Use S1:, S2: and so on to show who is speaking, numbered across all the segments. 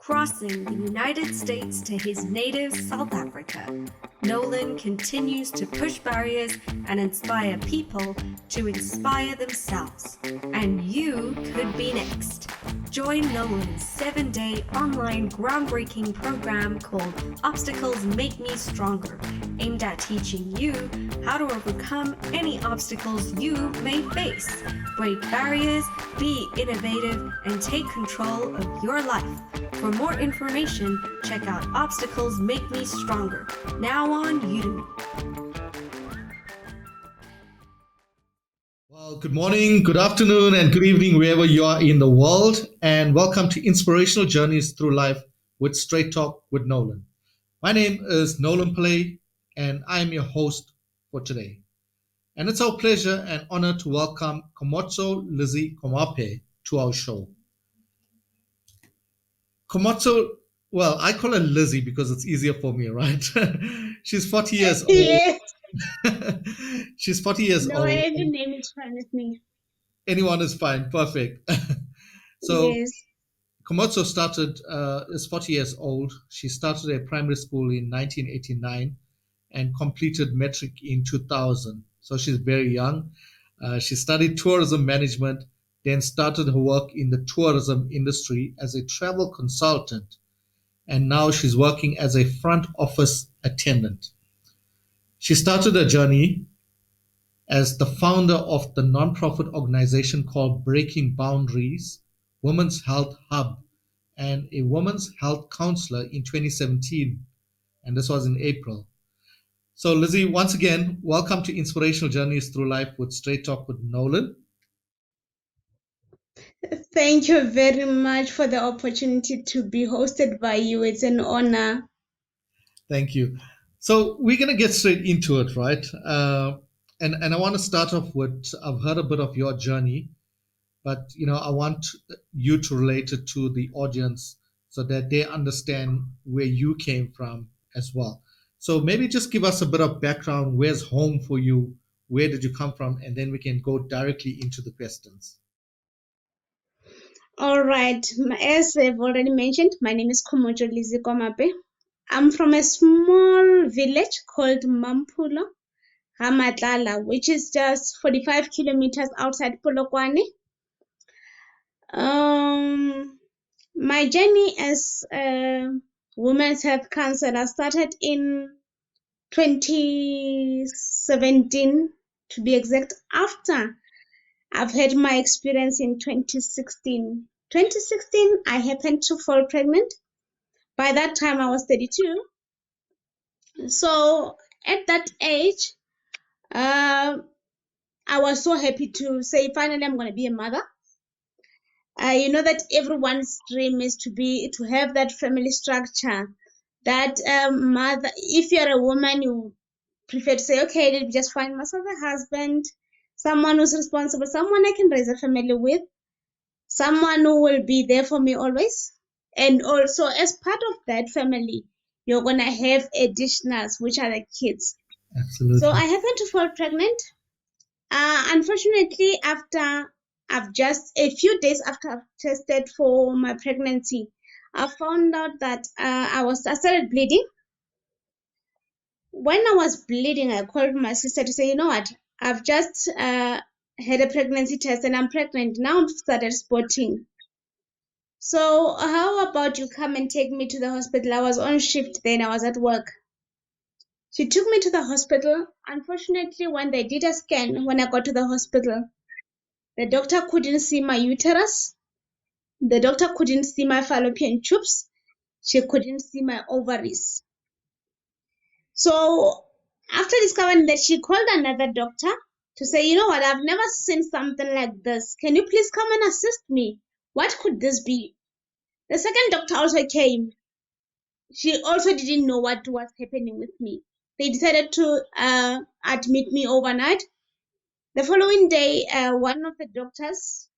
S1: Crossing the United States to his native South Africa, Nolan continues to push barriers and inspire people to inspire themselves. And you could be next. Join Nolan's 7-day online groundbreaking program called Obstacles Make Me Stronger, aimed at teaching you how to overcome any obstacles you may face, break barriers, be innovative, and take control of your life. For more information, check out Obstacles Make Me Stronger, now on Udemy.
S2: Well, good morning, good afternoon, and good evening, wherever you are in the world, and welcome to Inspirational Journeys Through Life with Straight Talk with Nolan. My name is Nolan Pillay, and I am your host for today. And it's our pleasure and honor to welcome Khomotjo Lizzy Komape to our show. Khomotjo, well, I call her Lizzy because it's easier for me, right? She's 40 years old.
S3: Yes.
S2: She's 40 years old.
S3: No, any name is fine with me.
S2: Anyone is fine. Perfect. So,
S3: yes.
S2: Khomotjo is 40 years old. She started a primary school in 1989 and completed matric in 2000. So she's very young. She studied tourism management, then started her work in the tourism industry as a travel consultant. And now she's working as a front office attendant. She started her journey as the founder of the nonprofit organization called Breaking Boundaries, Women's Health Hub, and a women's health counselor in 2017. And this was in April. So Lizzy, once again, welcome to Inspirational Journeys Through Life with Straight Talk with Nolan.
S3: Thank you very much for the opportunity to be hosted by you. It's an honor.
S2: Thank you. So we're going to get straight into it, right? And I want to start off with, I've heard a bit of your journey, but I want you to relate it to the audience so that they understand where you came from as well. So maybe just give us a bit of background. Where's home for you? Where did you come from? And then we can go directly into the questions.
S3: All right. As I've already mentioned, my name is Khomotjo Lizzy Komape. I'm from a small village called Mampulo, Hamatlala, which is just 45 kilometers outside Polokwane. My journey as a women's health counselor started in 2017, to be exact, after I've had my experience in 2016. 2016, I happened to fall pregnant. By that time, I was 32. So at that age, I was so happy to say, finally, I'm going to be a mother. You know that everyone's dream is to have that family structure. That mother, if you're a woman, you prefer to say, okay, let me just find myself a husband, someone who's responsible, someone I can raise a family with, someone who will be there for me always. And also, as part of that family, you're going to have additionals, which are the kids.
S2: Absolutely.
S3: So I happened to fall pregnant. Unfortunately, just a few days after I've tested for my pregnancy, I found out that I started bleeding. When I was bleeding, I called my sister to say, you know what, I've just had a pregnancy test and I'm pregnant. Now I've started spotting. So how about you come and take me to the hospital? I was on shift then, I was at work. She took me to the hospital. Unfortunately, when they did a scan, when I got to the hospital, the doctor couldn't see my uterus. The doctor couldn't see my fallopian tubes. She couldn't see my ovaries. So after discovering that, she called another doctor to say, you know what, I've never seen something like this. Can you please come and assist me? What could this be? The second doctor also came. She also didn't know what was happening with me. They decided to admit me overnight. The following day, one of the doctors,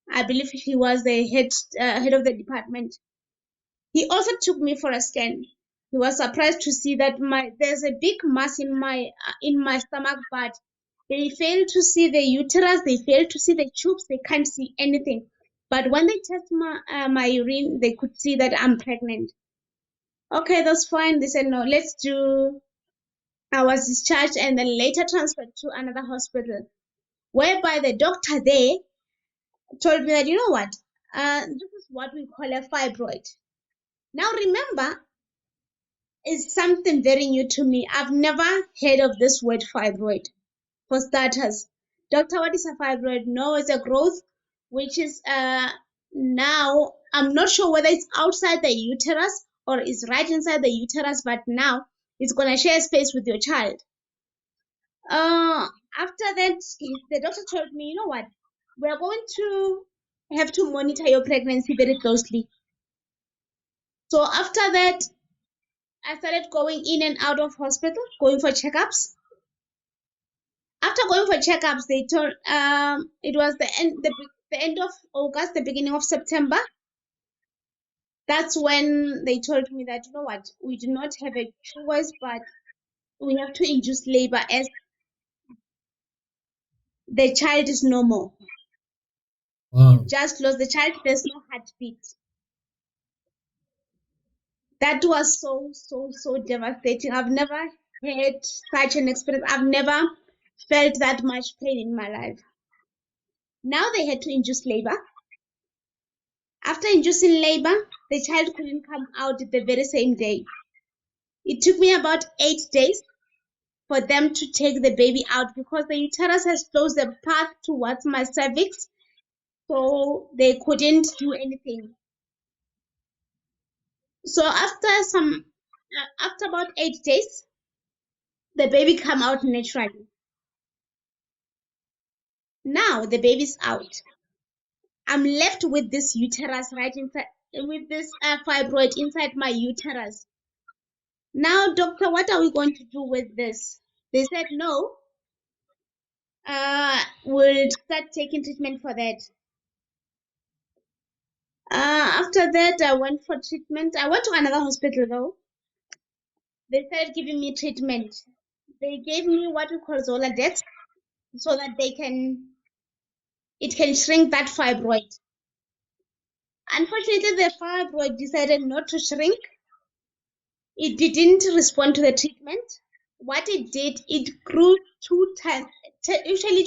S3: I believe he was the head of the department, he also took me for a scan. He was surprised to see that there's a big mass in my stomach, but they failed to see the uterus, they failed to see the tubes, they can't see anything. But when they test my urine, they could see that I'm pregnant. Okay, that's fine. They said, no, let's do. I was discharged and then later transferred to another hospital, whereby the doctor there told me that, you know what, this is what we call a fibroid. Now remember, it's something very new to me. I've never heard of this word fibroid. For starters, doctor, what is a fibroid? No, it's a growth which is now, I'm not sure whether it's outside the uterus or it's right inside the uterus, but now it's going to share space with your child. After that, the doctor told me, you know what, we're going to have to monitor your pregnancy very closely. So after that, I started going in and out of hospital, going for checkups. After going for checkups, they told it was the end of August, the beginning of September. That's when they told me that, you know what, we do not have a choice, but we have to induce labor as the child is normal.
S2: Wow.
S3: You just lost the child, there's no heartbeat. That was so devastating. I've never had such an experience. I've never felt that much pain in my life. Now they had to induce labor. After inducing labor, the child couldn't come out the very same day. It took me about 8 days for them to take the baby out because the uterus has closed the path towards my cervix, so they couldn't do anything. So after about 8 days, the baby came out naturally. Now the baby's out. I'm left with this uterus right inside, with this fibroid inside my uterus. Now, doctor, what are we going to do with this? They said, no, we'll start taking treatment for that. After that, I went for treatment. I went to another hospital though. They started giving me treatment. They gave me what we call Zoladex so that it can shrink that fibroid. Unfortunately, the fibroid decided not to shrink. It didn't respond to the treatment. What it did, it grew 2 times. Usually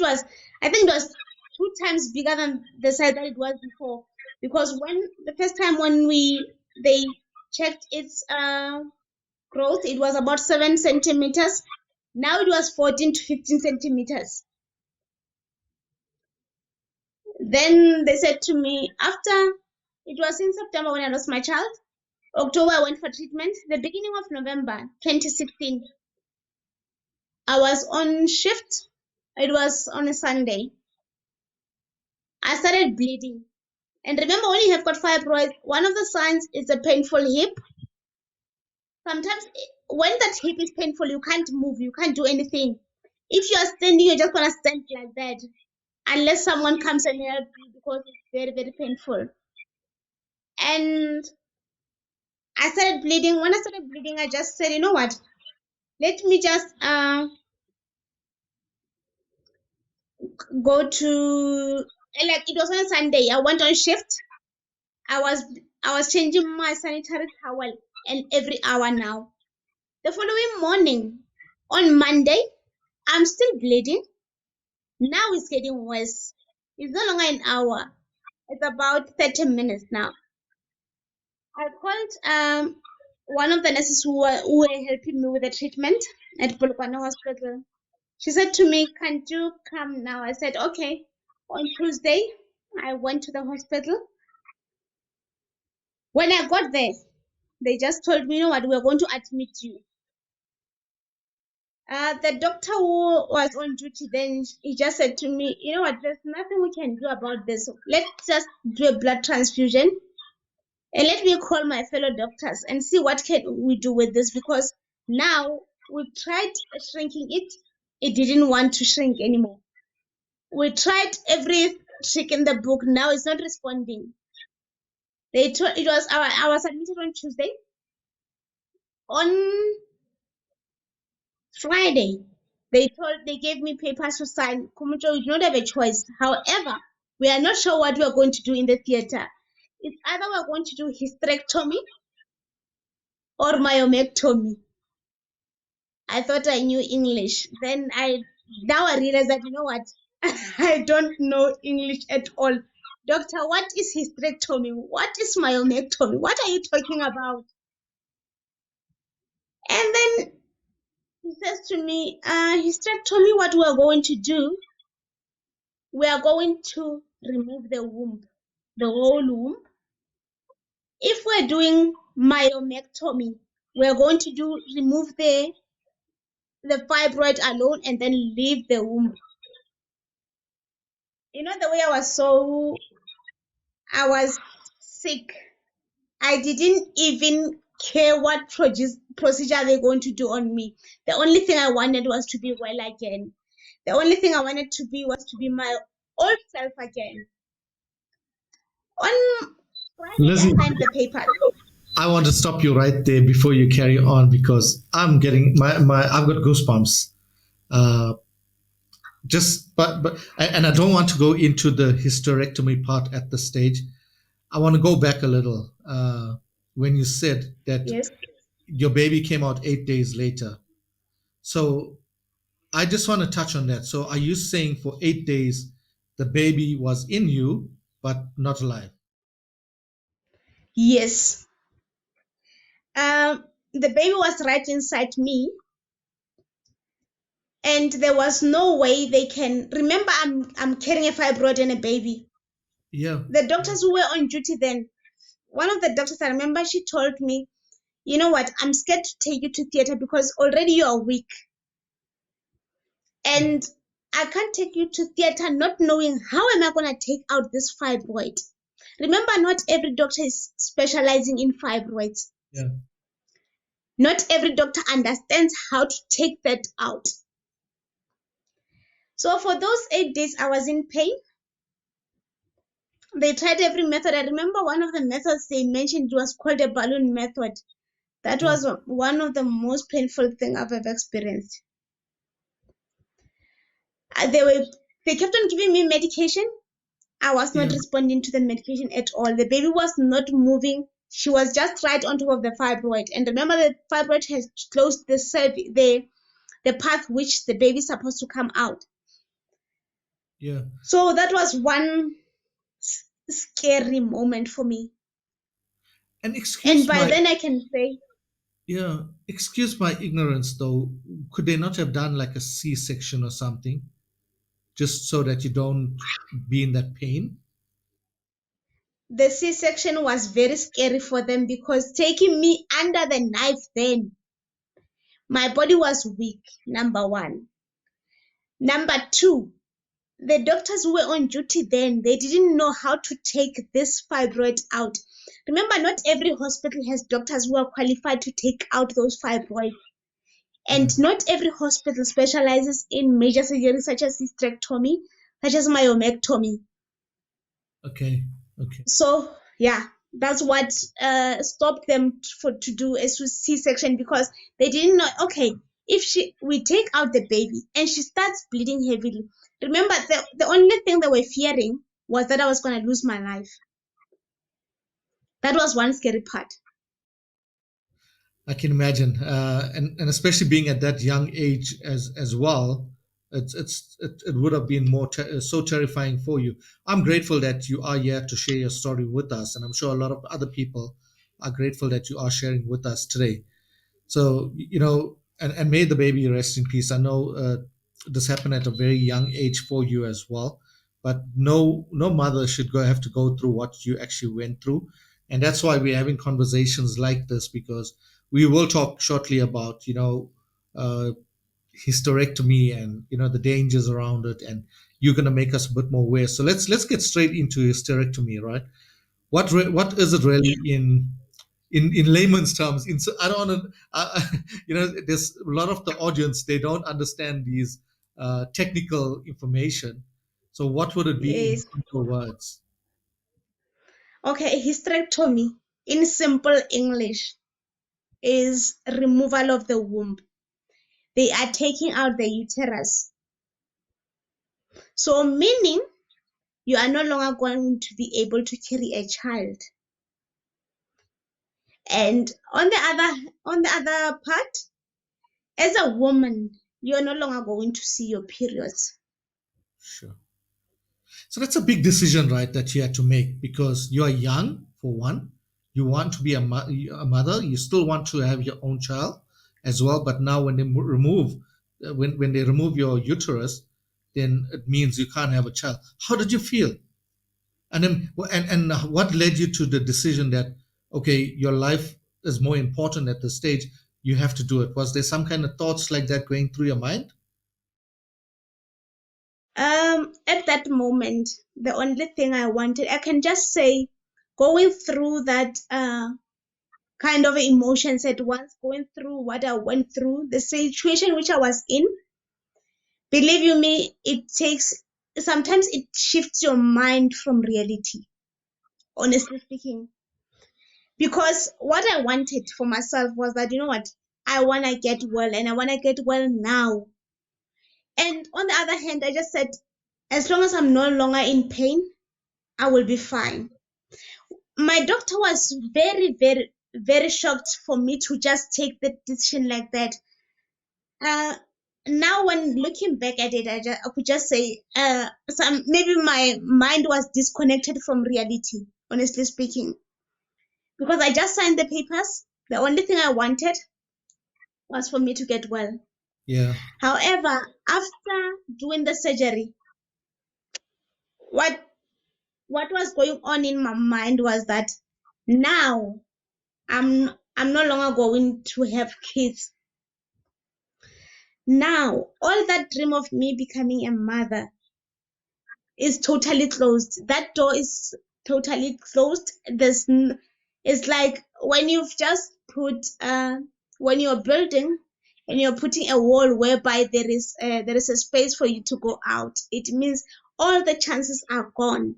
S3: I think it was 2 times bigger than the size that it was before. Because the first time when they checked its growth, it was about 7 centimeters. Now it was 14 to 15 centimeters. Then they said to me, after, it was in September when I lost my child. October, I went for treatment. The beginning of November 2016, I was on shift. It was on a Sunday. I started bleeding. And remember, when you have got fibroids, one of the signs is a painful hip. Sometimes when that hip is painful, you can't move, you can't do anything. If you are standing, you're just going to stand like that. Unless someone comes and helps you because it's very, very painful. And I started bleeding. When I started bleeding, I just said, you know what? Let me just go to, like, it was on a Sunday. I went on shift. I was changing my sanitary towel and every hour now. The following morning, on Monday, I'm still bleeding. Now it's getting worse. It's no longer an hour. It's about 30 minutes now. I called one of the nurses who were helping me with the treatment at Polokwane Hospital. She said to me, can't you come now? I said, okay. On Tuesday, I went to the hospital. When I got there, they just told me, you know what, we're going to admit you. The doctor who was on duty then, he just said to me, you know what, there's nothing we can do about this. Let's just do a blood transfusion and let me call my fellow doctors and see what can we do with this, because now we tried shrinking it. It didn't want to shrink anymore. We tried every trick in the book. Now it's not responding. I was admitted on Tuesday. On Friday, they gave me papers to sign. Khomotjo, you don't have a choice. However, We are not sure what we are going to do in the theater. It's either we're going to do hysterectomy or myomectomy. I thought I knew English. Then now I realize that, you know what? I don't know English at all. Doctor, what is hysterectomy? What is myomectomy? What are you talking about? And then he says to me, hysterectomy, what we are going to do, we are going to remove the womb, the whole womb. If we're doing myomectomy, we're going to remove the fibroid alone and then leave the womb. You know, the way I was sick. I didn't even care what procedure they're going to do on me. The only thing I wanted was to be well again. The only thing I wanted to be was to be my old self again. On Friday,
S2: Lizzy,
S3: I signed the paper.
S2: I want to stop you right there before you carry on because I'm getting I've got goosebumps. And I don't want to go into the hysterectomy part at this stage. I want to go back a little when you said that
S3: Yes.
S2: your baby came out 8 days later. So I just want to touch on that. So are you saying for 8 days the baby was in you but not alive?
S3: Yes. The baby was right inside me, and there was no way they can remember. I'm carrying a fibroid and a baby.
S2: Yeah.
S3: The doctors who were on duty then, one of the doctors, I remember, she told me, you know what, I'm scared to take you to theater because already you are weak. And I can't take you to theater not knowing how am I going to take out this fibroid. Remember, not every doctor is specializing in fibroids.
S2: Yeah.
S3: Not every doctor understands how to take that out. So for those 8 days, I was in pain. They tried every method. I remember one of the methods they mentioned was called a balloon method. That was one of the most painful things I've ever experienced. They kept on giving me medication. I was not responding to the medication at all. The baby was not moving. She was just right on top of the fibroid. And remember, the fibroid has closed the path which the baby is supposed to come out.
S2: Yeah.
S3: So that was one scary moment for me.
S2: And
S3: by then I can say,
S2: yeah, excuse my ignorance though. Could they not have done like a C-section or something, just so that you don't be in that pain?
S3: the C-section was very scary for them because taking me under the knife then, my body was weak, number one. Number two, the doctors who were on duty then, they didn't know how to take this fibroid out. Remember, not every hospital has doctors who are qualified to take out those fibroids. And not every hospital specializes in major surgery such as hysterectomy, such as myomectomy.
S2: Okay.
S3: So, yeah, that's what stopped them to do a C-section because they didn't know, okay, if we take out the baby and she starts bleeding heavily. Remember, the only thing they were fearing was that I was going to lose my life. That was one scary part.
S2: I can imagine, and especially being at that young age as well, it would have been so terrifying for you. I'm grateful that you are here to share your story with us, and I'm sure a lot of other people are grateful that you are sharing with us today. So and may the baby rest in peace. I know this happened at a very young age for you as well, but no mother should have to go through what you actually went through, and that's why we're having conversations like this, because we will talk shortly about uh, hysterectomy and the dangers around it, and you're going to make us a bit more aware. So let's get straight into hysterectomy, right? What is it really in layman's terms? I don't want to, there's a lot of the audience, they don't understand these technical information. So what would it be in
S3: Yes.
S2: simple words?
S3: Okay, hysterectomy in simple English is removal of the womb. They are taking out the uterus. So meaning you are no longer going to be able to carry a child. And on the other part, as a woman, you're no longer going to see your periods.
S2: Sure. So that's a big decision, right, that you had to make, because you are young, for one. You want to be a mother. You still want to have your own child as well. But now, when they when they remove your uterus, then it means you can't have a child. How did you feel? And then, and what led you to the decision that, okay, your life is more important at this stage, you have to do it? Was there some kind of thoughts like that going through your mind?
S3: At that moment, the only thing I wanted, I can just say, going through that kind of emotions at once, going through what I went through, the situation which I was in, believe you me, sometimes it shifts your mind from reality, honestly speaking. Because what I wanted for myself was that, you know what, I want to get well, and I want to get well now. And on the other hand, I just said, as long as I'm no longer in pain, I will be fine. My doctor was very, very, very shocked for me to just take the decision like that. Now, when looking back at it, I could just say, maybe my mind was disconnected from reality, honestly speaking, because I just signed the papers. The only thing I wanted was for me to get well.
S2: Yeah.
S3: However, after doing the surgery, what was going on in my mind was that now I'm no longer going to have kids. Now, all that dream of me becoming a mother is totally closed. That door is totally closed. It's like when you've just put when you're building and you're putting a wall whereby there is a space for you to go out. It means all the chances are gone.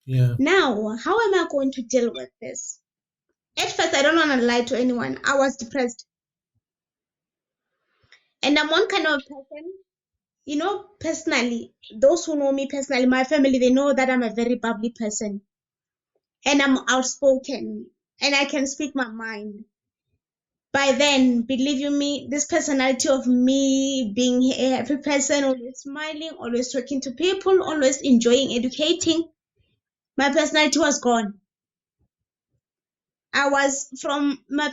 S2: Yeah.
S3: Now, how am I going to deal with this? At first, I don't want to lie to anyone. I was depressed. And I'm one kind of person, personally, those who know me personally, my family, they know that I'm a very bubbly person. And I'm outspoken. And I can speak my mind. By then, believe you me, this personality of me being a happy person, always smiling, always talking to people, always enjoying educating, my personality was gone. My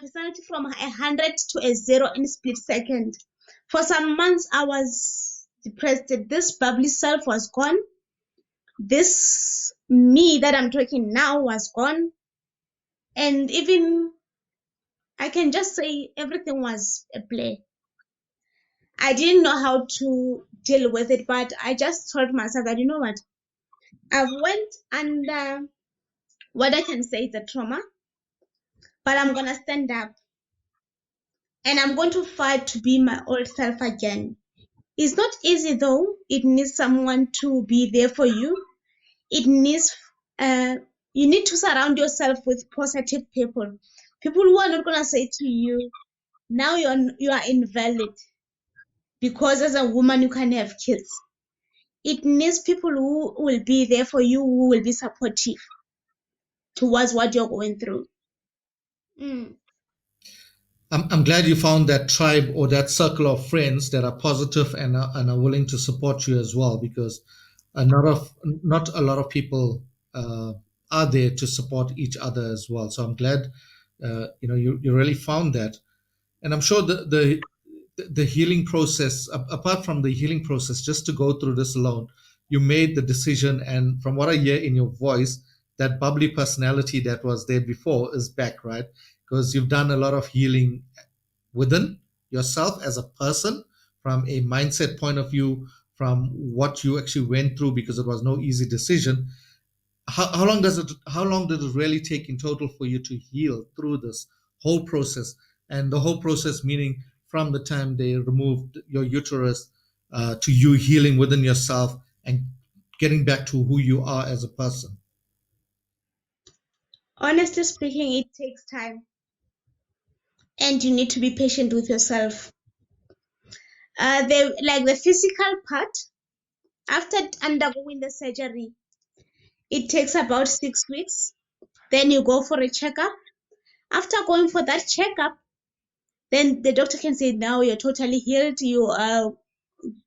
S3: personality from 100 to a 0 in a split second. For some months, I was depressed. This bubbly self was gone. This me that I'm talking now was gone. And even, I can just say, everything was a play. I didn't know how to deal with it, but I just told myself that, you know what, I've went under what I can say is a trauma, but I'm going to stand up. And I'm going to fight to be my old self again. It's not easy though. It needs someone to be there for you. It needs, you need to surround yourself with positive people. People who are not going to say to you, now you are invalid because as a woman you can have kids. It needs people who will be there for you, who will be supportive towards what you're going through. Mm.
S2: I'm glad you found that tribe or that circle of friends that are positive and are willing to support you as well, because not a lot of people are there to support each other as well. So I'm glad you really found that. And I'm sure the healing process, apart from the healing process, just to go through this alone, you made the decision. And from what I hear in your voice, that bubbly personality that was there before is back, right? Because you've done a lot of healing within yourself as a person, from a mindset point of view, from what you actually went through, because it was no easy decision. How long did it really take in total for you to heal through this whole process? And the whole process meaning from the time they removed your uterus, to you healing within yourself and getting back to who you are as a person.
S3: Honestly speaking, it takes time. And you need to be patient with yourself. The physical part, after undergoing the surgery, It takes about 6 weeks. Then you go for a checkup. After going for that checkup, then the doctor can say, now you're totally healed. You are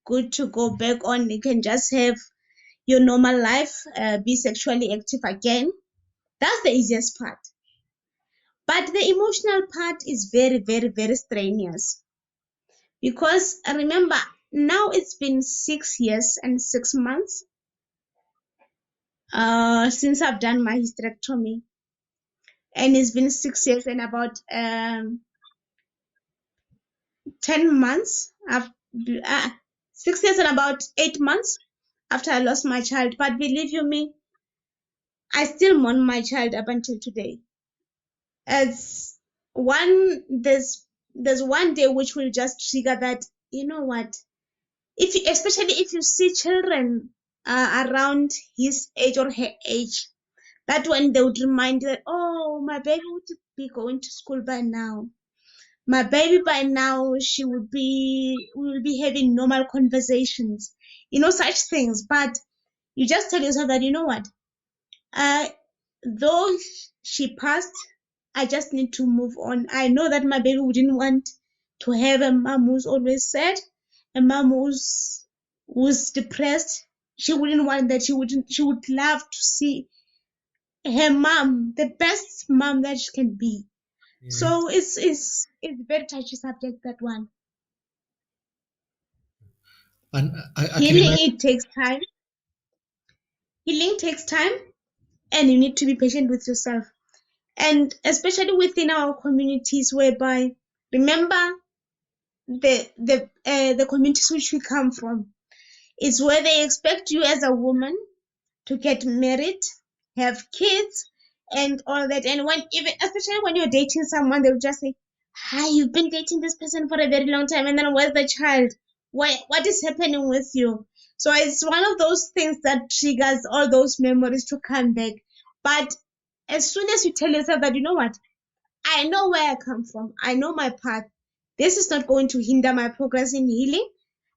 S3: good to go back on. You can just have your normal life, be sexually active again. That's the easiest part. But the emotional part is very, very, very strenuous. Because remember, now it's been 6 years and 6 months since I've done my hysterectomy. And it's been 6 years and about 10 months. 6 years and about 8 months after I lost my child. But believe you me, I still mourn my child up until today. There's one day which will just trigger that, you know what, especially if you see children around his age or her age, that when they would remind you that, oh, my baby would be going to school by now. My baby by now, we will be having normal conversations, such things. But you just tell yourself that, you know what, though she passed, I just need to move on. I know that my baby wouldn't want to have a mom who's always sad, a mom who's depressed. She wouldn't want that. She would love to see her mom, the best mom that she can be. Yeah. So it's a very touchy subject, that one.
S2: And
S3: Healing takes time. Healing takes time, and you need to be patient with yourself. And especially within our communities, whereby, remember, the communities which we come from is where they expect you as a woman to get married, have kids, and all that. And especially when you're dating someone, they'll just say, "Hi, you've been dating this person for a very long time, and then where's the child? What is happening with you?" So it's one of those things that triggers all those memories to come back. But as soon as you tell yourself that, you know what, I know where I come from, I know my path, this is not going to hinder my progress in healing,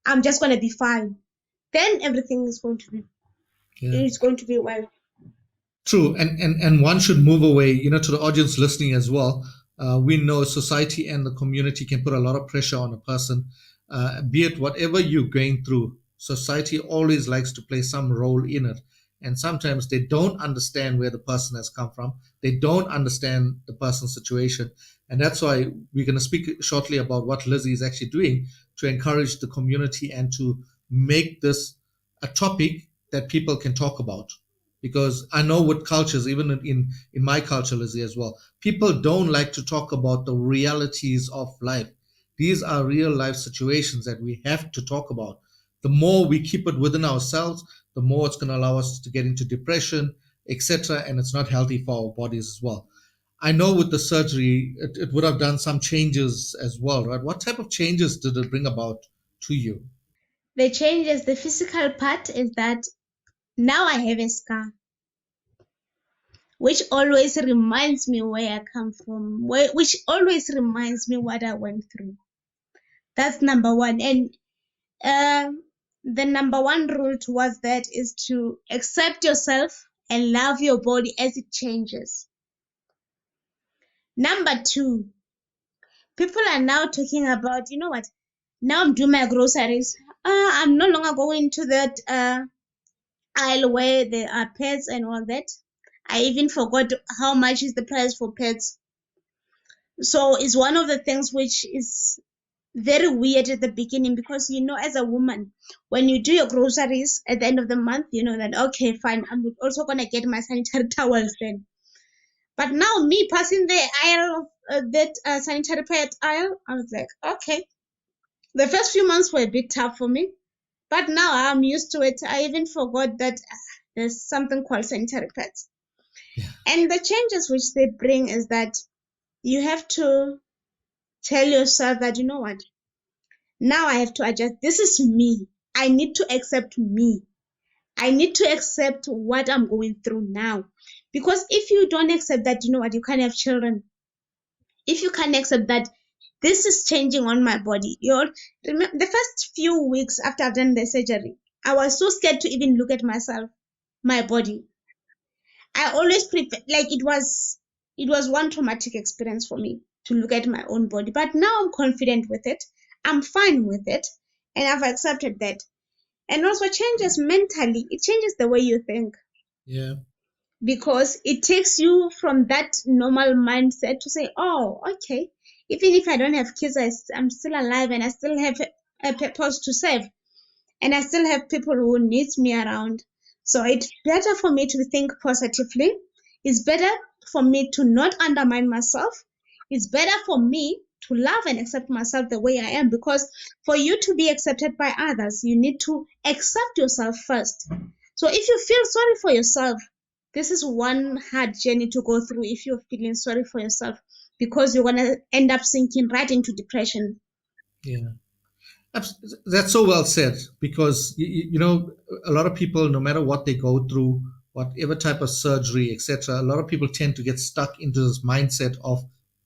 S3: I'm just going to be fine, then everything is going to be it's going to be well.
S2: True. And one should move away, to the audience listening as well. We know society and the community can put a lot of pressure on a person, be it whatever you're going through. Society always likes to play some role in it. And sometimes they don't understand where the person has come from. They don't understand the person's situation. And that's why we're going to speak shortly about what Lizzy is actually doing to encourage the community and to make this a topic that people can talk about. Because I know with cultures, even in my culture, Lizzy, as well, people don't like to talk about the realities of life. These are real life situations that we have to talk about. The more we keep it within ourselves, the more it's going to allow us to get into depression, etc. And it's not healthy for our bodies as well. I know with the surgery, it would have done some changes as well, right? What type of changes did it bring about to you?
S3: The changes, the physical part is that now I have a scar, which always reminds me where I come from, which always reminds me what I went through. That's number one. And the number one rule towards that is to accept yourself and love your body as it changes. Number two, people are now talking about, you know what, now I'm doing my groceries. I'm no longer going to that aisle where there are pets and all that. I even forgot how much is the price for pets. So it's one of the things which is very weird at the beginning, because as a woman, when you do your groceries at the end of the month, you know that, okay, fine, I'm also gonna get my sanitary towels then. But now, me passing the aisle of that sanitary pad aisle, I was like, okay. The first few months were a bit tough for me, but now I'm used to it. I even forgot that there's something called sanitary pads. Yeah. And the changes which they bring is that you have to tell yourself that, you know what, now I have to adjust. This is me. I need to accept me. I need to accept what I'm going through now. Because if you don't accept that, you know what, you can't have children. If you can't accept that this is changing on my body. Remember, the first few weeks after I've done the surgery, I was so scared to even look at myself, my body. I always prefer, like, it was one traumatic experience for me to look at my own body, but now I'm confident with it. I'm fine with it, and I've accepted that. And also changes mentally. It changes the way you think,
S2: Yeah.
S3: because it takes you from that normal mindset to say, oh, okay, even if I don't have kids, I'm still alive and I still have a purpose to serve, and I still have people who need me around. So it's better for me to think positively. It's better for me to not undermine myself. It's better for me to love and accept myself the way I am, because for you to be accepted by others, you need to accept yourself first. So if you feel sorry for yourself, this is one hard journey to go through if you're feeling sorry for yourself, because you're going to end up sinking right into depression.
S2: Yeah. That's so well said, because you know, a lot of people, no matter what they go through, whatever type of surgery, etc., a lot of people tend to get stuck into this mindset of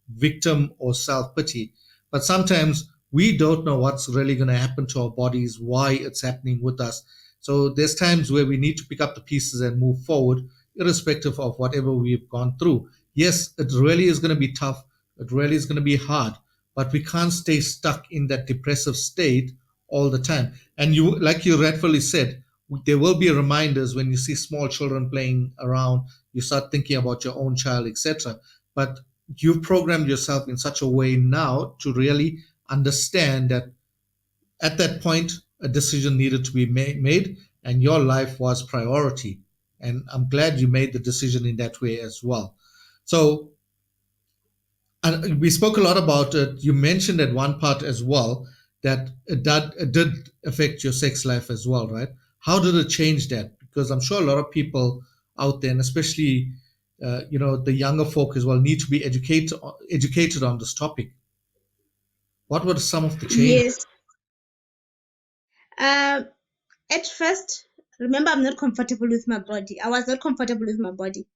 S2: victim or self-pity. But sometimes we don't know what's really going to happen to our bodies, why it's happening with us. So there's times where we need to pick up the pieces and move forward, irrespective of whatever we've gone through. Yes, it really is going to be tough. It really is going to be hard, but we can't stay stuck in that depressive state all the time. And you, like you rightfully said, there will be reminders when you see small children playing around. You start thinking about your own child, etc. But you've programmed yourself in such a way now to really understand that at that point a decision needed to be made, and your life was priority. And I'm glad you made the decision in that way as well. So, and we spoke a lot about it. You mentioned at one part as well that it did affect your sex life as well, right? How did it change that? Because I'm sure a lot of people out there, and especially you know, the younger folk as well, need to be educated on this topic. What were some of the changes?
S3: Yes. Uh, at first, remember, I'm not comfortable with my body. I was not comfortable with my body.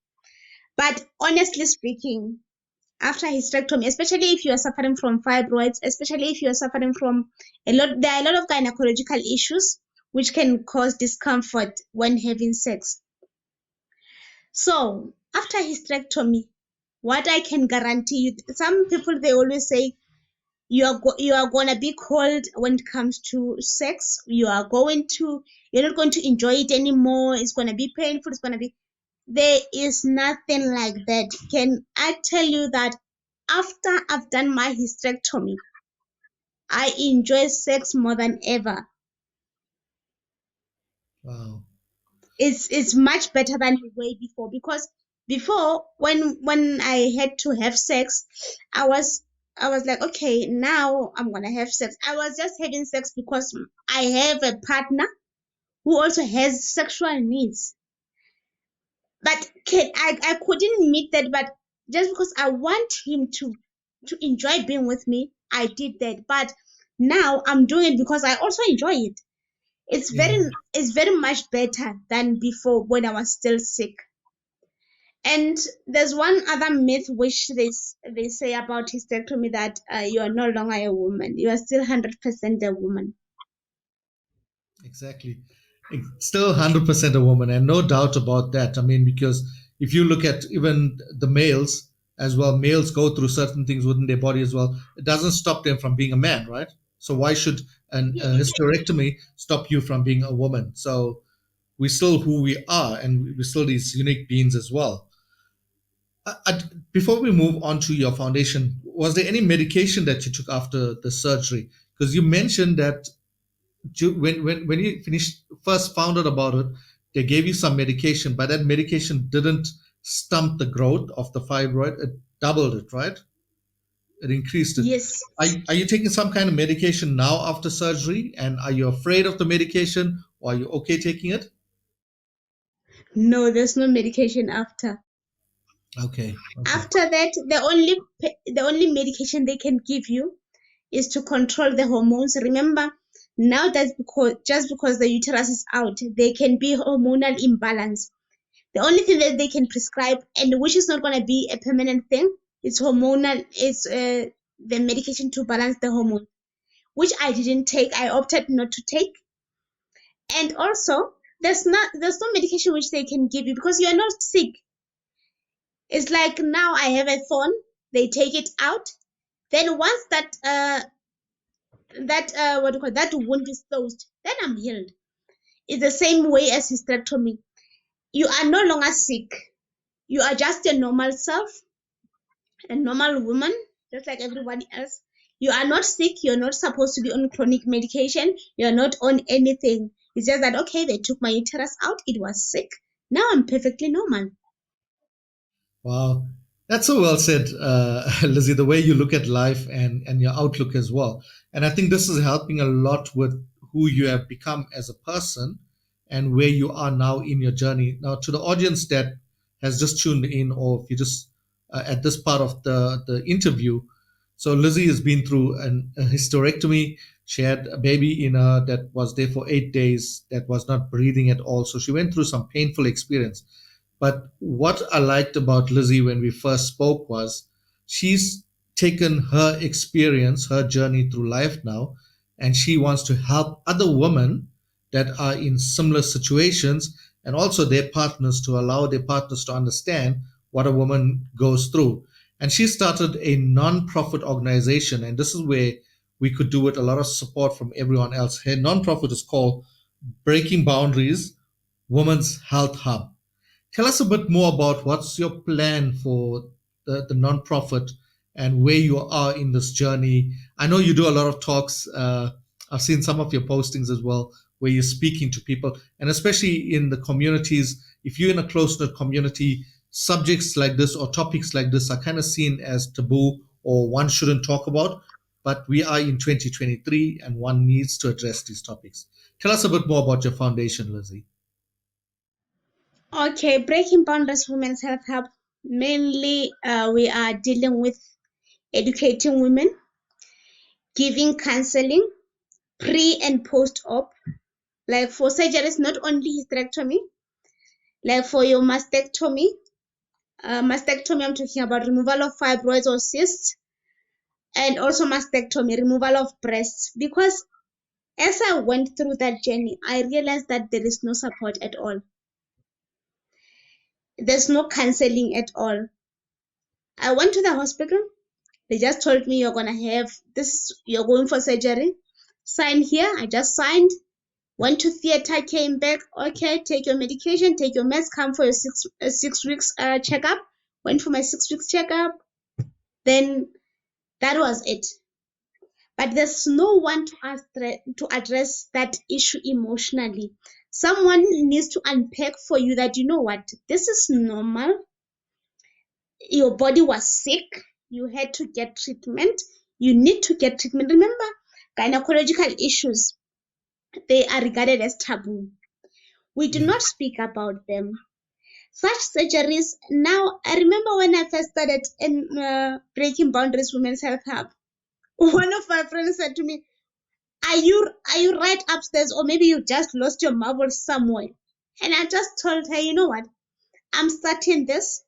S3: But honestly speaking, after hysterectomy, especially if you are suffering from fibroids, especially if you are suffering from there are a lot of gynecological issues which can cause discomfort when having sex. So after hysterectomy, what I can guarantee you, some people, they always say you are gonna be cold when it comes to sex. You're not going to enjoy it anymore. It's gonna be painful. It's gonna be. There is nothing like that. Can I tell you that after I've done my hysterectomy, I enjoy sex more than ever.
S2: Wow.
S3: It's much better than the way before, because before, when I had to have sex, I was like, okay, now I'm gonna have sex. I was just having sex because I have a partner who also has sexual needs. But I couldn't meet that, but just because I want him to enjoy being with me, I did that. But now I'm doing it because I also enjoy it.
S2: Yeah.
S3: It's very much better than before when I was still sick. And there's one other myth which they say about hysterectomy, that you are no longer a woman. You are still 100% a woman.
S2: Exactly. It's still 100% a woman, and no doubt about that. I mean, because if you look at even the males as well, males go through certain things within their body as well. It doesn't stop them from being a man, right? So why should a
S3: Yeah.
S2: hysterectomy stop you from being a woman? So we're still who we are, and we're still these unique beings as well. Before we move on to your foundation, was there any medication that you took after the surgery? Because you mentioned that when you finished first found out about it, they gave you some medication, but that medication didn't stump the growth of the fibroid. It doubled it, right? It increased it.
S3: Yes.
S2: Are you taking some kind of medication now after surgery? And are you afraid of the medication, or are you okay taking it?
S3: No, there's no medication after.
S2: Okay. Okay.
S3: After that, the only medication they can give you is to control the hormones. Remember, now that's because just because the uterus is out, there can be hormonal imbalance. The only thing that they can prescribe, and which is not going to be a permanent thing, is hormonal. Is the medication to balance the hormone, which I didn't take. I opted not to take. And also, there's no medication which they can give you because you are not sick. It's like now I have a thorn, they take it out. Then once that what do you call that wound is closed, then I'm healed. It's the same way as hysterectomy. You are no longer sick. You are just a normal self, a normal woman, just like everybody else. You are not sick. You're not supposed to be on chronic medication. You're not on anything. It's just that, okay, they took my uterus out. It was sick. Now I'm perfectly normal.
S2: Wow. That's so well said, Lizzie, the way you look at life and your outlook as well. And I think this is helping a lot with who you have become as a person and where you are now in your journey. Now, to the audience that has just tuned in, or if you just at this part of the interview, so Lizzie has been through a hysterectomy. She had a baby in her that was there for 8 days, that was not breathing at all. So she went through some painful experience. But what I liked about Lizzie when we first spoke was she's taken her experience, her journey through life now, and she wants to help other women that are in similar situations and also their partners, to allow their partners to understand what a woman goes through. And she started a non-profit organization, and this is where we could do with a lot of support from everyone else. Her non-profit is called Breaking Boundaries Women's Health Hub. Tell us a bit more about what's your plan for the nonprofit and where you are in this journey. I know you do a lot of talks. I've seen some of your postings as well, where you're speaking to people, and especially in the communities. If you're in a close-knit community, subjects like this or topics like this are kind of seen as taboo or one shouldn't talk about. But we are in 2023 and one needs to address these topics. Tell us a bit more about your foundation, Lizzie.
S3: Okay, Breaking Boundaries Women's Health Hub. Mainly, we are dealing with educating women, giving counseling, pre and post-op, like for surgeries, not only hysterectomy, like for your mastectomy. Mastectomy, I'm talking about removal of fibroids or cysts, and also mastectomy, removal of breasts. Because as I went through that journey, I realized that there is no support at all. There's no counseling at all. I went to the hospital. They just told me you're gonna have this, you're going for surgery. Sign here. I just signed. Went to theater, came back. Okay, take your medication, take your meds, come for your 6 weeks checkup. Went for my 6 weeks checkup. Then that was it. But there's no one to address that issue emotionally. Someone needs to unpack for you that, you know what, this is normal. Your body was sick. You had to get treatment. You need to get treatment. Remember, gynecological issues, they are regarded as taboo. We do not speak about them. Such surgeries, now, I remember when I first started in Breaking Boundaries Women's Health Hub, one of my friends said to me, are you right upstairs, or maybe you just lost your marbles somewhere? And I just told her, you know what, I'm starting this,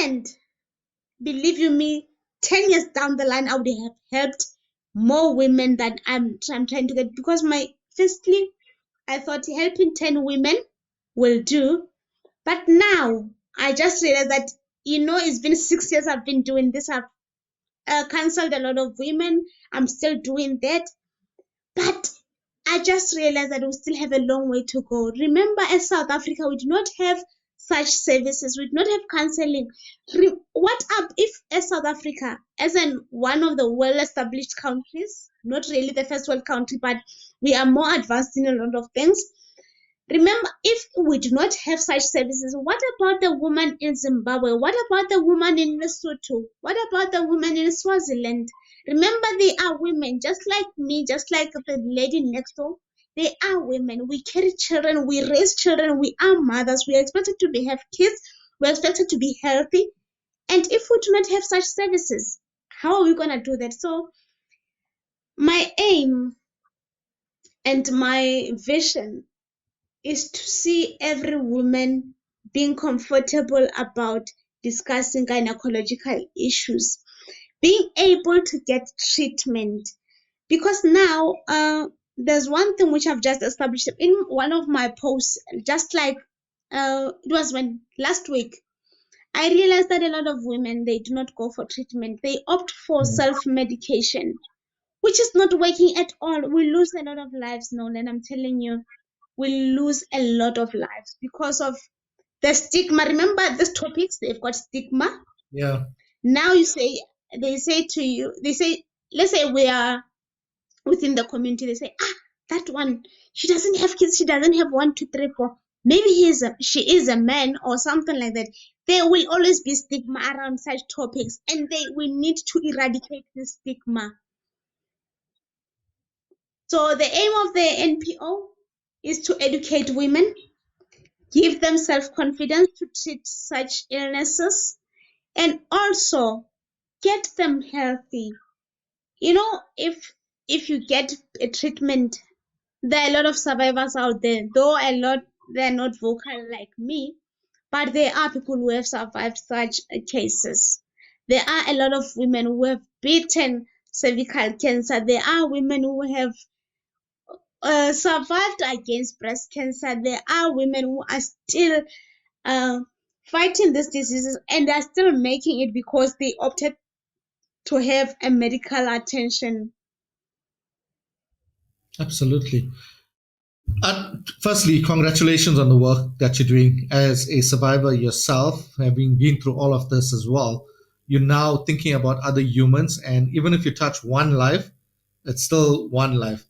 S3: and believe you me, 10 years down the line, I would have helped more women than I'm trying to get. Because firstly, I thought helping 10 women will do. But now, I just realized that, it's been 6 years I've been doing this. I've counseled a lot of women. I'm still doing that. But I just realized that we still have a long way to go. Remember, as South Africa, we do not have such services. We do not have counseling. What up if, as South Africa, as one of the well-established countries, not really the first world country, but we are more advanced in a lot of things. Remember, if we do not have such services, what about the woman in Zimbabwe? What about the woman in Lesotho? What about the woman in Swaziland? Remember, they are women, just like me, just like the lady next door. They are women. We carry children. We raise children. We are mothers. We are expected to have kids. We are expected to be healthy. And if we do not have such services, how are we going to do that? So my aim and my vision is to see every woman being comfortable about discussing gynecological issues, being able to get treatment. Because now there's one thing which I've just established in one of my posts, just like it was last week, I realized that a lot of women, they do not go for treatment. They opt for self-medication, which is not working at all. We lose a lot of lives, Nolan. I'm telling you, we lose a lot of lives because of the stigma. Remember these topics, they've got stigma.
S2: Yeah.
S3: Now they say to you, let's say we are within the community, they say, that one, she doesn't have kids, she doesn't have 1, 2, 3, 4. Maybe she is a man or something like that. There will always be stigma around such topics, and we need to eradicate this stigma. So the aim of the NPO is to educate women, give them self-confidence to treat such illnesses, and also get them healthy. You know, if you get a treatment, there are a lot of survivors out there, though they're not vocal like me, but there are people who have survived such cases. There are a lot of women who have beaten cervical cancer. There are women who have survived against breast cancer. There are women who are still fighting these diseases, and they're still making it because they opted to have a medical attention.
S2: Absolutely. Firstly, congratulations on the work that you're doing as a survivor yourself, having been through all of this as well. You're now thinking about other humans, and even if you touch one life, it's still one life.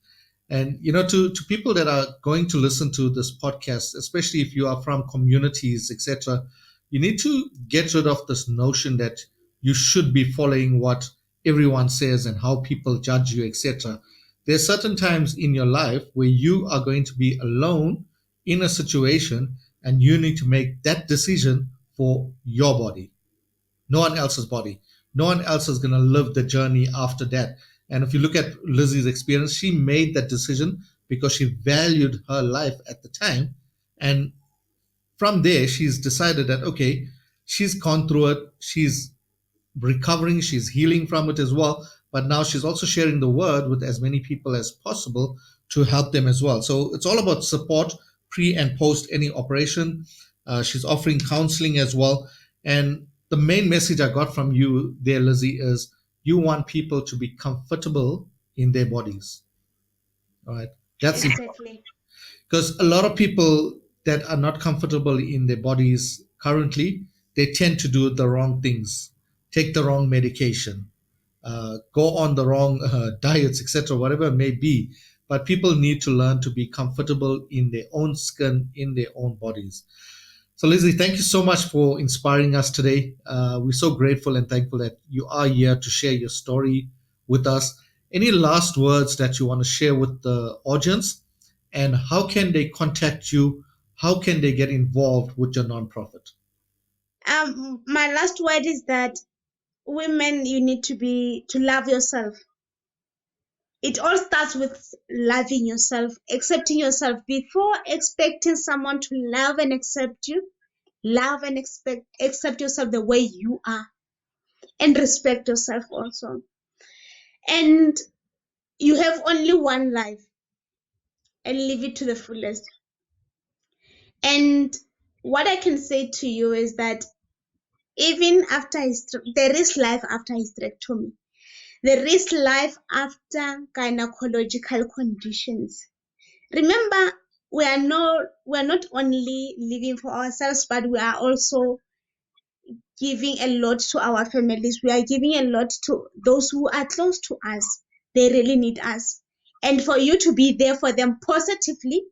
S2: And to people that are going to listen to this podcast, especially if you are from communities, etc., you need to get rid of this notion that you should be following what everyone says and how people judge you, etc. There's certain times in your life where you are going to be alone in a situation, and you need to make that decision for your body, no one else's body. No one else is going to live the journey after that. And if you look at Lizzie's experience, she made that decision because she valued her life at the time. And from there, she's decided that, okay, she's gone through it. She's recovering, she's healing from it as well. But now she's also sharing the word with as many people as possible to help them as well. So it's all about support pre and post any operation. She's offering counseling as well. And the main message I got from you there, Lizzie, is you want people to be comfortable in their bodies. All right. That's
S3: Exactly.
S2: because a lot of people that are not comfortable in their bodies currently, they tend to do the wrong things, take the wrong medication, go on the wrong diets, etc., whatever it may be. But people need to learn to be comfortable in their own skin, in their own bodies. So, Lizzie, thank you so much for inspiring us today. We're so grateful and thankful that you are here to share your story with us. Any last words that you want to share with the audience? And how can they contact you? How can they get involved with your nonprofit?
S3: My last word is that women, you need to love yourself. It all starts with loving yourself, accepting yourself. Before expecting someone to love and accept you, love and accept yourself the way you are, and respect yourself also. And you have only one life, and live it to the fullest. And what I can say to you is that even after there is life after hysterectomy. There is life after gynecological conditions. Remember, we are not only living for ourselves, but we are also giving a lot to our families. We are giving a lot to those who are close to us. They really need us. And for you to be there for them positively,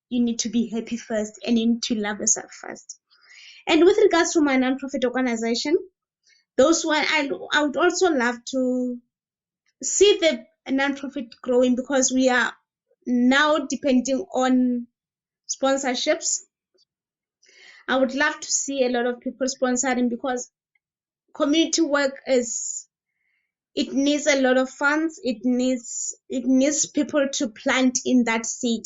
S3: you need to be happy first, and you need to love yourself first. And with regards to my nonprofit organization, I would also love to see the nonprofit growing, because we are now depending on sponsorships. I would love to see a lot of people sponsoring, because community work it needs a lot of funds. It needs people to plant in that seed.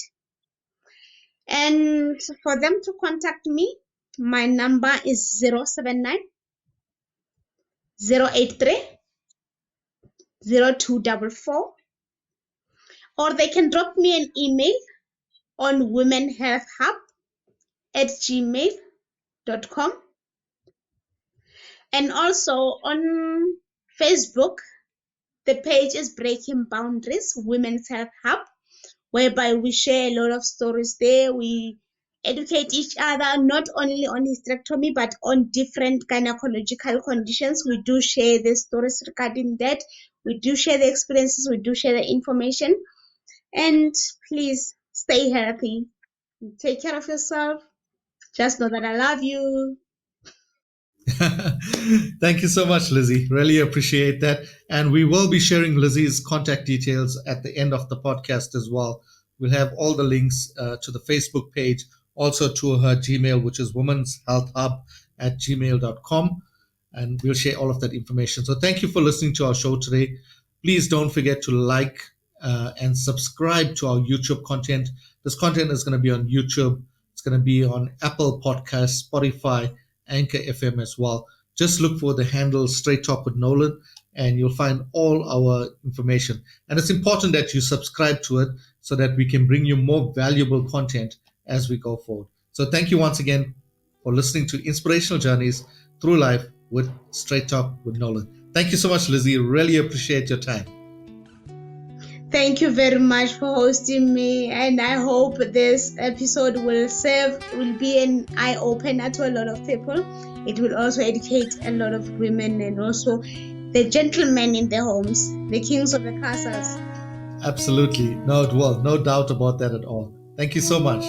S3: And for them to contact me, my number is 079 083 0244, or they can drop me an email on womenhealthhub@gmail.com. And also on Facebook, the page is Breaking Boundaries Women's Health Hub, whereby we share a lot of stories there. We educate each other, not only on hysterectomy, but on different gynecological conditions. We do share the stories regarding that. We do share the experiences. We do share the information. And please stay healthy. Take care of yourself. Just know that I love you.
S2: Thank you so much, Lizzy. Really appreciate that. And we will be sharing Lizzy's contact details at the end of the podcast as well. We'll have all the links to the Facebook page, also to her Gmail, which is womanshealthhub@gmail.com. And we'll share all of that information. So thank you for listening to our show today. Please don't forget to like and subscribe to our YouTube content. This content is going to be on YouTube. It's going to be on Apple Podcasts, Spotify, Anchor FM as well. Just look for the handle Straight Talk with Nolan and you'll find all our information. And it's important that you subscribe to it so that we can bring you more valuable content as we go forward. So thank you once again for listening to Inspirational Journeys Through Life with Straight Talk with Nolan. Thank you so much, Lizzy. Really appreciate your time.
S3: Thank you very much for hosting me, and I hope this episode will be an eye-opener to a lot of people. It will also educate a lot of women and also the gentlemen in their homes, the kings of the castles.
S2: Absolutely. No, it will. No doubt about that at all. Thank you so much.